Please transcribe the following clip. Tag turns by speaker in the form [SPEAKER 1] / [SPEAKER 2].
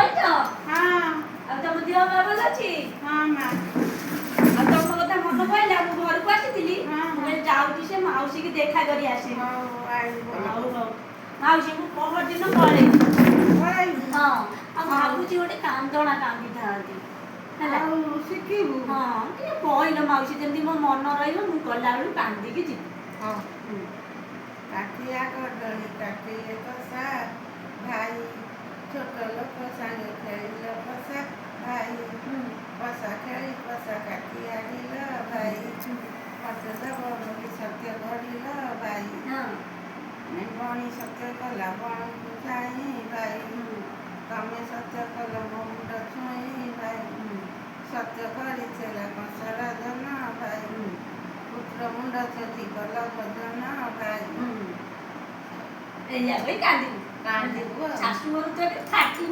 [SPEAKER 1] ଭାଉଜ
[SPEAKER 2] ହଁ
[SPEAKER 1] ଆଉ ତମ ଦେହ ଭଲ ଅଛି?
[SPEAKER 2] ହଁ ମା
[SPEAKER 1] ଆଉ ତମ କଥା ମନେ ପଇଲା ମୁଁ ଘରକୁ ଆସିଥିଲି
[SPEAKER 2] ହଁ,
[SPEAKER 1] ମୁଁ
[SPEAKER 2] ହଁ।
[SPEAKER 1] କହିଲି ଯାଉଛି ସେ ମାଉସୀକି ଦେଖା କରି ଆସେ।
[SPEAKER 2] ହଉ ଆଇବୁ
[SPEAKER 1] ହଉ ହଉ ମାଉସୀ ମୁଁ ପହରଦିନ ପଳେଇବି।
[SPEAKER 2] ପଳେଇବୁ
[SPEAKER 1] ହଁ ଆଉ ଭାବୁଛି ଗୋଟେ କାନ୍ଦଣା କାନ୍ଦିଥାନ୍ତି ହେଲା।
[SPEAKER 2] ଆଉ ଶିଖିବୁ
[SPEAKER 1] ହଁ ଟିକେ କହିଲ ମାଉସୀ ଯେମିତି ମୋ ମନ ରହିବ ମୁଁ ଗଲାବେଳକୁ କାନ୍ଦିକି ଯିବି।
[SPEAKER 2] ହଉ
[SPEAKER 1] ହୁଁ।
[SPEAKER 2] କାଠିଆ କଦଳୀ କାଟିଲେ କଷା ଭାଇ ଛୋଟ ଲୋକ ସାଙ୍ଗେ ଖେଳିଲ କଷା ଭାଇ କଷା ଖେଳି କଷା କାଟି ଆଣିଲ ଭାଇ ମତେ ଦବ ବୋଲି ସତ୍ୟ କରିଲ ଭାଇ ବଣି ସତ୍ୟ କଲା ବଣକୁ ଯାଇ ଭାଇ ତମେ ସତ୍ୟ କଲ ମୋ ମୁଣ୍ଡ ଛୁଇଁ ଭାଇ ସତ୍ୟ କରିଥିଲା କଂସର ଜନ ଭାଇ ପୁତ୍ର ମୁଣ୍ଡ ଚୋରି କଲ ଭଜନ ଭାଇ
[SPEAKER 1] ଏଇଆ କହି କାନ୍ଦିବୁ।
[SPEAKER 2] କାନ୍ଦିବୁ ଆଉ।
[SPEAKER 1] ଶାଶୁ ଘରୁ ତ ଫାଟି